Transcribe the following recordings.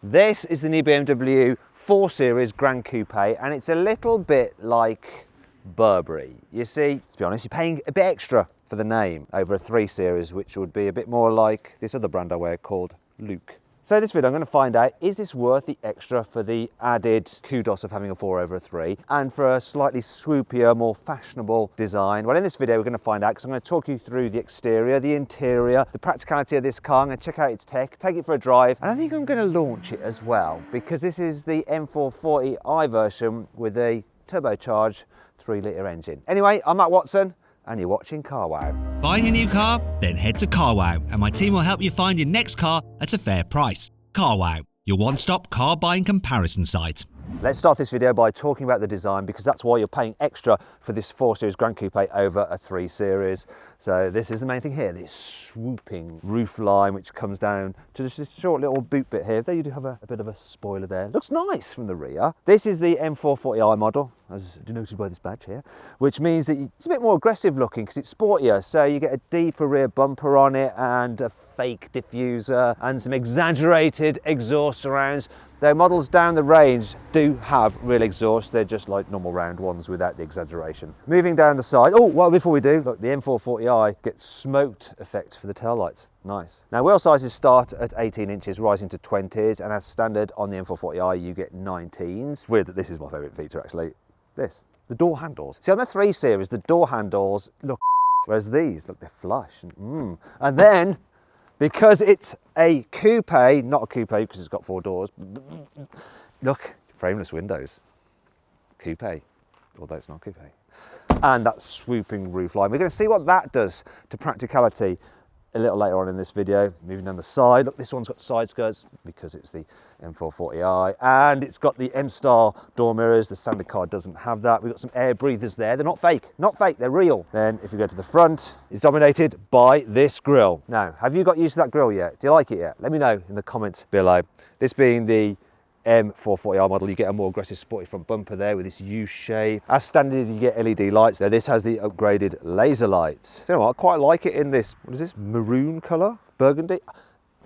This is the new BMW 4 Series Gran Coupe, and it's a little bit like Burberry. You see, to be honest, you're paying a bit extra for the name over a 3 Series, which would be a bit more like this other brand I wear called Luke. So in this video I'm going to find out, is this worth the extra for the added kudos of having a 4 over a 3 and for a slightly swoopier, more fashionable design? Well, in this video we're going to find out, because I'm going to talk you through the exterior, the interior, the practicality of this car. I'm going to check out its tech, take it for a drive, and I think I'm going to launch it as well, because this is the M440i version with a turbocharged 3-litre engine. Anyway, I'm Matt Watson and you're watching CarWow. Buying a new car? Then head to CarWow and my team will help you find your next car at a fair price. CarWow, your one-stop car buying comparison site. Let's start this video by talking about the design, because that's why you're paying extra for this 4 Series Gran Coupe over a 3 Series. So this is the main thing here, this swooping roof line which comes down to just this short little boot bit here. There you do have a bit of a spoiler there. Looks nice from the rear. This is the M440i model, as denoted by this badge here, which means that it's a bit more aggressive looking because it's sportier. So you get a deeper rear bumper on it and a fake diffuser and some exaggerated exhaust surrounds. Though models down the range do have real exhaust, they're just like normal round ones without the exaggeration. Moving down the side, oh, well, before we do, look, the M440i gets smoked effect for the taillights. Nice. Now, wheel sizes start at 18 inches, rising to 20s, and as standard on the M440i, you get 19s. Weird that this is my favourite feature, actually. The door handles. See, on the 3 Series, the door handles look, whereas these, look, they're flush. And then, because it's a coupe, not a coupe because it's got 4 doors, look, frameless windows. Coupe, although it's not coupe. And that swooping roof line. We're going to see what that does to practicality a little later on in this video. Moving down the side, look, this one's got side skirts because it's the M440i, and it's got the M-Star door mirrors. The standard car doesn't have that. We've got some air breathers there. They're not fake, they're real. Then if you go to the front, it's dominated by this grille. Now, have you got used to that grille yet? Do you like it yet? Let me know in the comments below. This being the M440i model, you get a more aggressive sporty front bumper there with this U shape. As standard, you get LED lights there. This has the upgraded laser lights. You know what, I quite like it in this, what is this, maroon colour? Burgundy?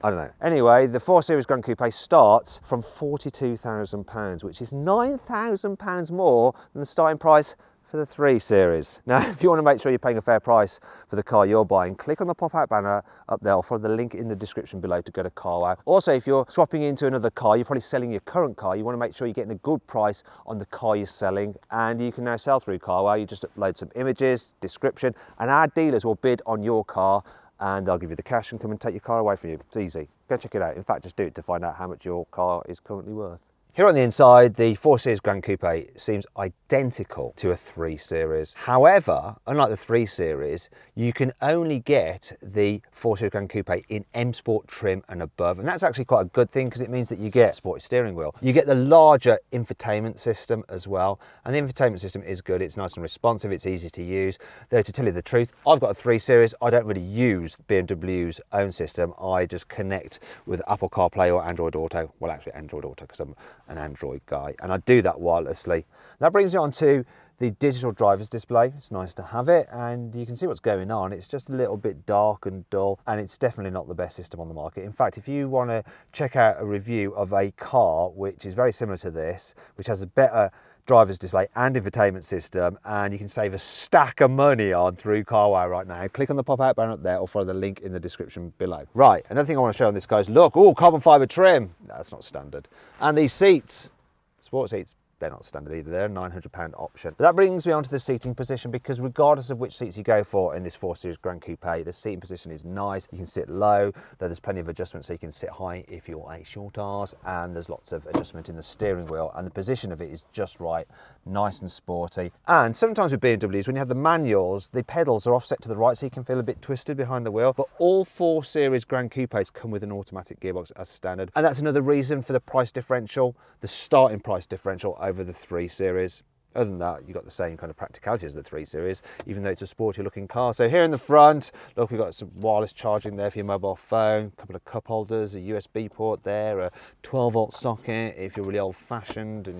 I don't know. Anyway, the 4 Series Gran Coupe starts from £42,000, which is £9,000 more than the starting price for the 3 Series. Now, if you want to make sure you're paying a fair price for the car you're buying, click on the pop-out banner up there or follow the link in the description below to go to CarWow. Also, if you're swapping into another car, you're probably selling your current car, you want to make sure you're getting a good price on the car you're selling, and you can now sell through CarWow. You just upload some images, description, and our dealers will bid on your car and they'll give you the cash and come and take your car away from you. It's easy. Go check it out. In fact, just do it to find out how much your car is currently worth. Here on the inside, the 4 Series Gran Coupe seems identical to a 3 Series. However, unlike the 3 Series, you can only get the 4 Series Gran Coupe in M Sport trim and above. And that's actually quite a good thing because it means that you get a sporty steering wheel. You get the larger infotainment system as well. And the infotainment system is good. It's nice and responsive. It's easy to use. Though, to tell you the truth, I've got a 3 Series. I don't really use BMW's own system. I just connect with Apple CarPlay or Android Auto. Well, actually Android Auto because I'm an Android guy, and I do that wirelessly. That brings me on to the digital driver's display. It's nice to have it, and you can see what's going on. It's just a little bit dark and dull, and it's definitely not the best system on the market. In fact, if you want to check out a review of a car which is very similar to this, which has a better driver's display and infotainment system, and you can save a stack of money on through CarWow right now, click on the pop-out banner up there or follow the link in the description below. Right, another thing I want to show on this car is, look, oh, carbon fibre trim. That's not standard. And these seats, sport seats, they're not standard either. They're a £900 option. But that brings me on to the seating position, because regardless of which seats you go for in this 4 Series Gran Coupe, the seating position is nice. You can sit low, though there's plenty of adjustments, so you can sit high if you're a short arse, and there's lots of adjustment in the steering wheel, and the position of it is just right, nice and sporty. And sometimes with BMWs, when you have the manuals, the pedals are offset to the right, so you can feel a bit twisted behind the wheel. But all 4 Series Gran Coupes come with an automatic gearbox as standard, and that's another reason for the price differential, the starting price differential over the 3 Series. Other than that, you've got the same kind of practicality as the 3 Series, even though it's a sporty looking car. So here in the front, look, we've got some wireless charging there for your mobile phone, a couple of cup holders, a USB port there, a 12-volt socket if you're really old fashioned and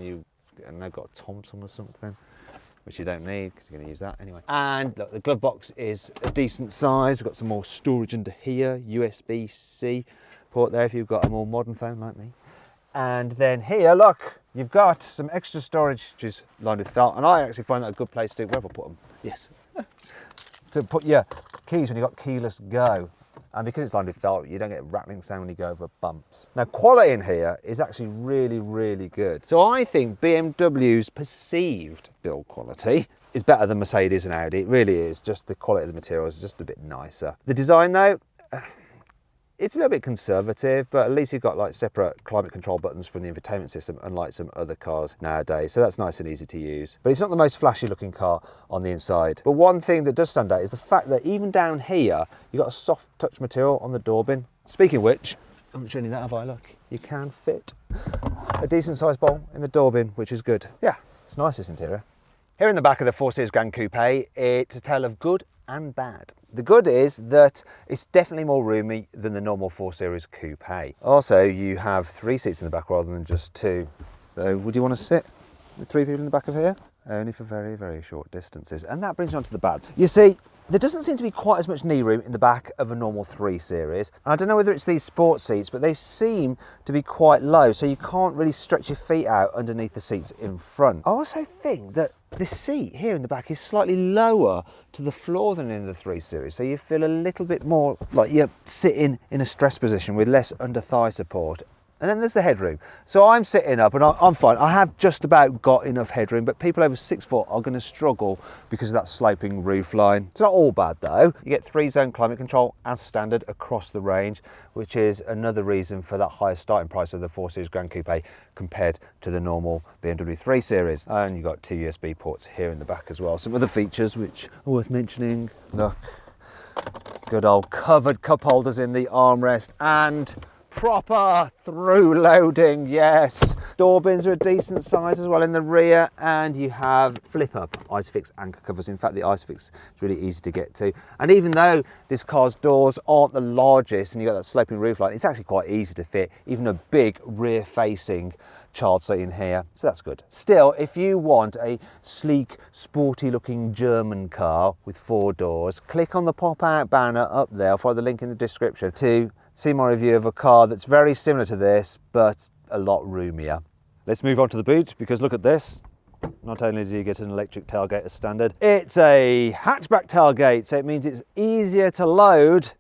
they've got a Thompson or something, which you don't need because you're going to use that anyway. And look, the glove box is a decent size. We've got some more storage under here, USB-C port there if you've got a more modern phone like me. And then here, look, you've got some extra storage, which is lined with felt. And I actually find that a good place to, where have I put them? Yes. To put your keys when you've got keyless go. And because it's lined with felt, you don't get a rattling sound when you go over bumps. Now, quality in here is actually really, really good. So I think BMW's perceived build quality is better than Mercedes and Audi. It really is. Just the quality of the materials is just a bit nicer. The design though, it's a little bit conservative, but at least you've got like separate climate control buttons from the infotainment system, unlike some other cars nowadays. So that's nice and easy to use. But it's not the most flashy looking car on the inside. But one thing that does stand out is the fact that even down here, you've got a soft touch material on the door bin. Speaking of which, I haven't shown you that, have I? Look, you can fit a decent sized bowl in the door bin, which is good. Yeah, it's nice, this interior. Here in the back of the 4 Series Gran Coupe, it's a tale of good and bad. The good is that it's definitely more roomy than the normal 4 Series Coupe. Also, you have 3 seats in the back rather than just 2. So would you want to sit with 3 people in the back of here? Only for very, very short distances. And that brings me on to the bads. You see, there doesn't seem to be quite as much knee room in the back of a normal 3 Series. And I don't know whether it's these sport seats, but they seem to be quite low, so you can't really stretch your feet out underneath the seats in front. I also think that this seat here in the back is slightly lower to the floor than in the 3 Series, so you feel a little bit more like you're sitting in a stress position with less under thigh support. And then there's the headroom. So I'm sitting up and I'm fine. I have just about got enough headroom, but people over 6 foot are going to struggle because of that sloping roof line. It's not all bad though. You get 3-zone climate control as standard across the range, which is another reason for that higher starting price of the 4 Series Gran Coupe compared to the normal BMW 3 Series. And you've got 2 USB ports here in the back as well. Some other features which are worth mentioning. Look, good old covered cup holders in the armrest and proper through loading, yes. Door bins are a decent size as well in the rear, and you have flip up Isofix anchor covers. In fact, the Isofix is really easy to get to. And even though this car's doors aren't the largest and you've got that sloping roof line, it's actually quite easy to fit even a big rear facing child seat in here, so that's good. Still, if you want a sleek, sporty looking German car with 4 doors, click on the pop out banner up there. I'll follow the link in the description to see my review of a car that's very similar to this, but a lot roomier. Let's move on to the boot, because look at this. Not only do you get an electric tailgate as standard, it's a hatchback tailgate, so it means it's easier to load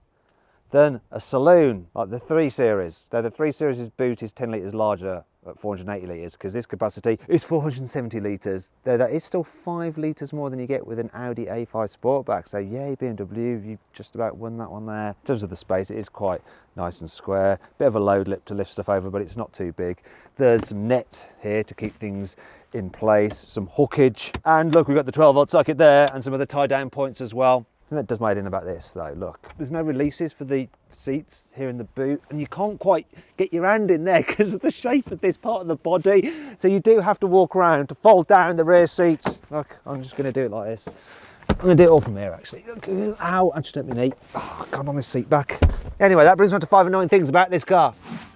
than a saloon, like the 3 Series. Though the 3 Series' boot is 10 litres larger at 480 litres, because this capacity is 470 litres, though that is still 5 litres more than you get with an Audi A5 Sportback. So yay BMW, you just about won that one there. In terms of the space, it is quite nice and square. Bit of a load lip to lift stuff over, but it's not too big. There's some net here to keep things in place, some hookage, and look, we've got the 12-volt socket there and some other tie-down points as well. And that does my head in about this though, look. There's no releases for the seats here in the boot, and you can't quite get your hand in there because of the shape of this part of the body. So you do have to walk around to fold down the rear seats. Look, I'm just gonna do it like this. I'm gonna do it all from here actually. Look, ow, I just hit my knee. Oh, God, on this seat back. Anyway, that brings on to 5 annoying things about this car.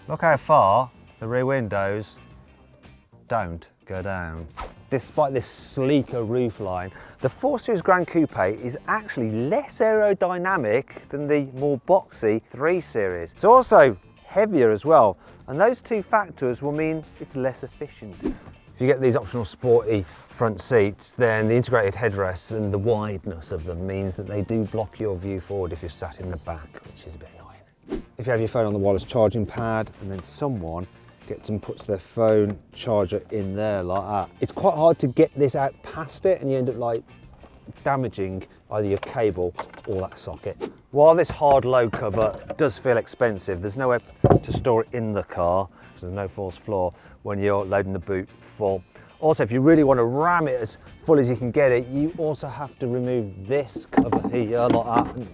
Look how far the rear windows don't go down. Despite this sleeker roofline, the 4 Series Gran Coupe is actually less aerodynamic than the more boxy 3 Series. It's also heavier as well, and those 2 factors will mean it's less efficient. If you get these optional sporty front seats, then the integrated headrests and the wideness of them means that they do block your view forward if you're sat in the back, which is a bit annoying. If you have your phone on the wireless charging pad and then someone gets and puts their phone charger in there like that, it's quite hard to get this out past it, and you end up like damaging either your cable or that socket. While this hard load cover does feel expensive, there's nowhere to store it in the car, so there's no false floor when you're loading the boot full. Also, if you really want to ram it as full as you can get it, you also have to remove this cover here like that.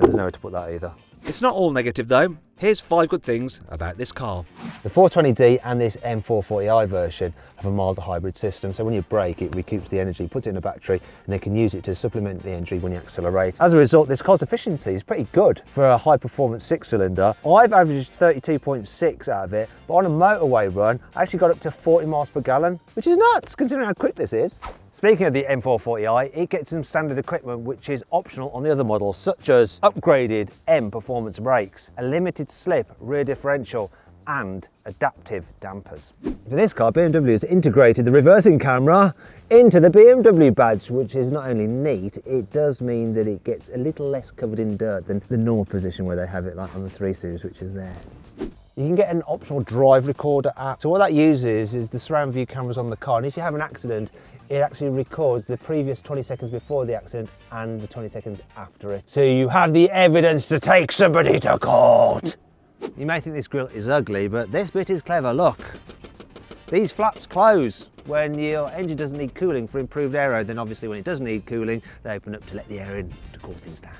There's nowhere to put that either. It's not all negative though. Here's 5 good things about this car. The 420D and this M440i version have a mild hybrid system, so when you brake it recoups the energy, puts it in a battery, and they can use it to supplement the energy when you accelerate. As a result, this car's efficiency is pretty good for a high performance 6-cylinder. I've averaged 32.6 out of it, but on a motorway run I actually got up to 40 miles per gallon, which is nuts considering how quick this is. Speaking of the M440i, it gets some standard equipment which is optional on the other models, such as upgraded M performance brakes, a limited slip rear differential, and adaptive dampers. For this car, BMW has integrated the reversing camera into the BMW badge, which is not only neat, it does mean that it gets a little less covered in dirt than the normal position where they have it like on the 3 Series, which is there. You can get an optional drive recorder app. So what that uses is the surround view cameras on the car, and if you have an accident, it actually records the previous 20 seconds before the accident and the 20 seconds after it. So you have the evidence to take somebody to court. You may think this grille is ugly, but this bit is clever, look. These flaps close when your engine doesn't need cooling for improved aero. Then obviously when it does need cooling, they open up to let the air in to cool things down.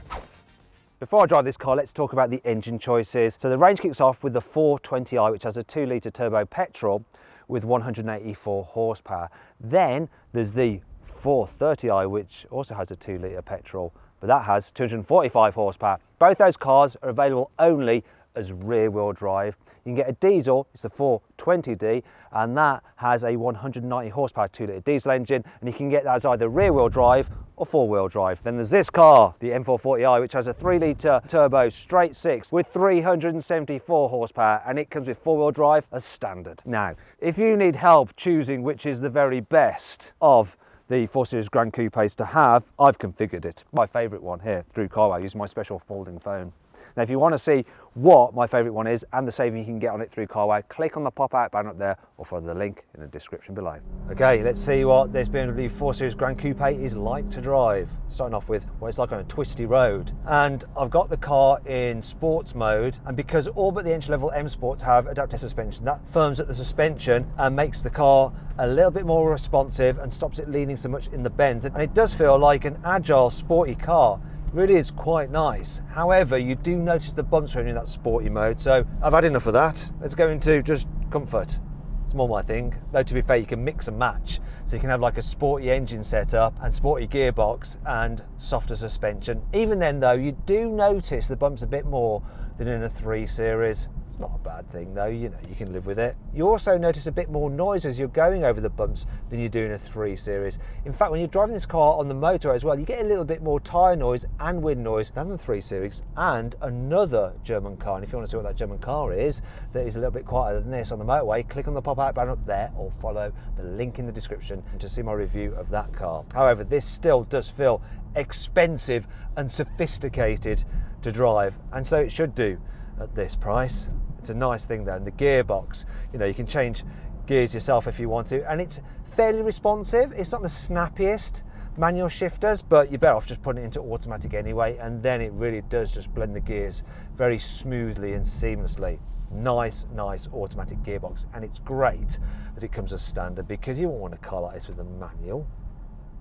Before I drive this car, let's talk about the engine choices. So the range kicks off with the 420i, which has a 2-litre turbo petrol with 184 horsepower. Then there's the 430i, which also has a 2-litre petrol, but that has 245 horsepower. Both those cars are available only as rear-wheel drive. You can get a diesel, it's the 420D, and that has a 190 horsepower 2-litre diesel engine, and you can get that as either rear-wheel drive or 4-wheel drive. Then there's this car, the M440i, which has a 3-litre turbo straight 6 with 374 horsepower, and it comes with 4-wheel drive as standard. Now, if you need help choosing which is the very best of the 4 Series Gran Coupes to have, I've configured it. My favourite one here through Carwow, using my special folding phone. Now, if you want to see what my favourite one is and the saving you can get on it through Carwow, click on the pop-out banner up there or follow the link in the description below. Okay, let's see what this BMW 4 Series Gran Coupe is like to drive. Starting off with what it's like on a twisty road. And I've got the car in sports mode, and because all but the entry-level M Sports have adaptive suspension, that firms up the suspension and makes the car a little bit more responsive and stops it leaning so much in the bends. And it does feel like an agile, sporty car. Really is quite nice. However, you do notice the bumps when you're in that sporty mode, so I've had enough of that. Let's go into just comfort. It's more my thing. Though to be fair, you can mix and match. So you can have like a sporty engine setup and sporty gearbox and softer suspension. Even then though, you do notice the bumps a bit more than in a 3 Series. It's not a bad thing though, you know, you can live with it. You also notice a bit more noise as you're going over the bumps than you do in a 3 Series. In fact, when you're driving this car on the motorway as well, you get a little bit more tyre noise and wind noise than the 3 Series. And another German car, and if you want to see what that German car is, that is a little bit quieter than this on the motorway, click on the pop-out banner up there or follow the link in the description to see my review of that car. However, this still does feel expensive and sophisticated to drive, and so it should do at this price. It's a nice thing though, and the gearbox, you know, you can change gears yourself if you want to, and it's fairly responsive. It's not the snappiest manual shifters, but you're better off just putting it into automatic anyway, and then it really does just blend the gears very smoothly and seamlessly. Nice automatic gearbox, and it's great that it comes as standard because you won't want a car like this with a manual.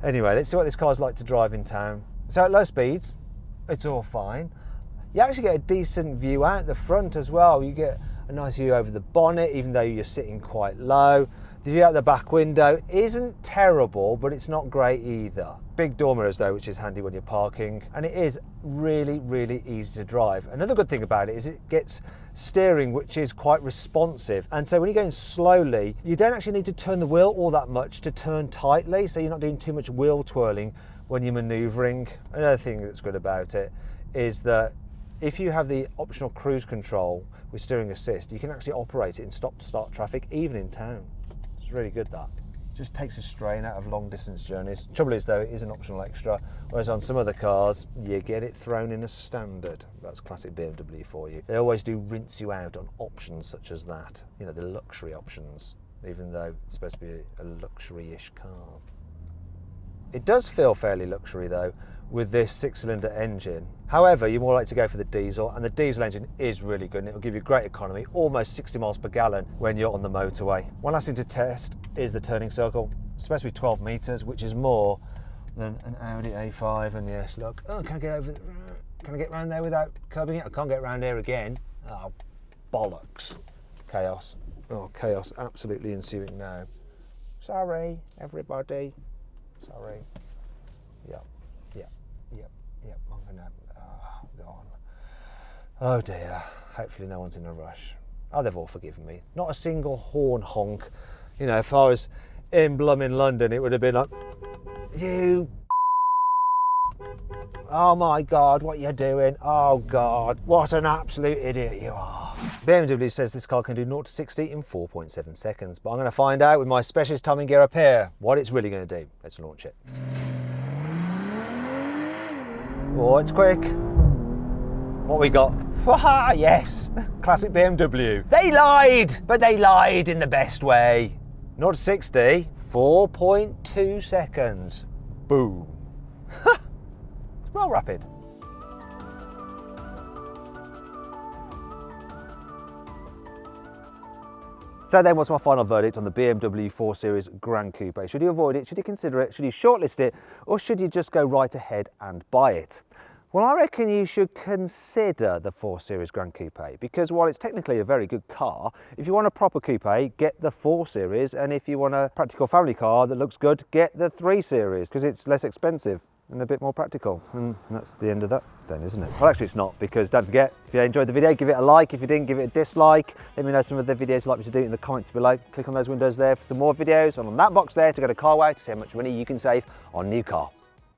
Anyway, let's see what this car's like to drive in town. So at low speeds, it's all fine. You actually get a decent view out the front as well. You get a nice view over the bonnet, even though you're sitting quite low. The view out the back window isn't terrible, but it's not great either. Big door mirrors though, which is handy when you're parking, and it is really easy to drive. Another good thing about it is it gets steering, which is quite responsive, and so when you're going slowly, you don't actually need to turn the wheel all that much to turn tightly, so you're not doing too much wheel twirling when you're maneuvering. Another thing that's good about it is that if you have the optional cruise control with steering assist, you can actually operate it in stop-start traffic, even in town. It's really good, that. Just takes a strain out of long distance journeys. Trouble is though, it is an optional extra, whereas on some other cars, you get it thrown in as standard. That's classic BMW for you. They always do rinse you out on options such as that. You know, the luxury options, even though it's supposed to be a luxury-ish car. It does feel fairly luxury though, with this 6-cylinder engine. However, you're more likely to go for the diesel, and the diesel engine is really good and it'll give you great economy, almost 60 miles per gallon when you're on the motorway. One last thing to test is the turning circle. It's supposed to be 12 meters, which is more than an Audi A5, and yes, look, oh, can I get over can I get around there without curbing it? I can't get around here again. Oh, bollocks. Chaos. Oh, chaos absolutely ensuing now. Sorry, everybody. Sorry. Yep. I'm gonna go on. Oh dear. Hopefully no one's in a rush. Oh, they've all forgiven me. Not a single horn honk. You know, if I was in blooming London, it would have been like, you. Oh my God, what are you doing? Oh God, what an absolute idiot you are. BMW says this car can do 0 to 60 in 4.7 seconds, but I'm going to find out with my specialist timing gear up here what it's really going to do. Let's launch it. Oh, it's quick. What we got? Ah, yes, classic BMW. They lied, but they lied in the best way. 0 to 60, 4.2 seconds. Boom. It's well rapid. So then, what's my final verdict on the BMW 4 Series Gran Coupe? Should you avoid it? Should you consider it? Should you shortlist it? Or should you just go right ahead and buy it? Well, I reckon you should consider the 4 Series Gran Coupe, because while it's technically a very good car, if you want a proper coupe, get the 4 Series, and if you want a practical family car that looks good, get the 3 Series, because it's less expensive and a bit more practical. And that's the end of that then, isn't it? Well, actually it's not, because don't forget, if you enjoyed the video, give it a like. If you didn't, give it a dislike. Let me know some of the videos you'd like me to do in the comments below. Click on those windows there for some more videos, and on that box there to go to CarWow to see how much money you can save on new car.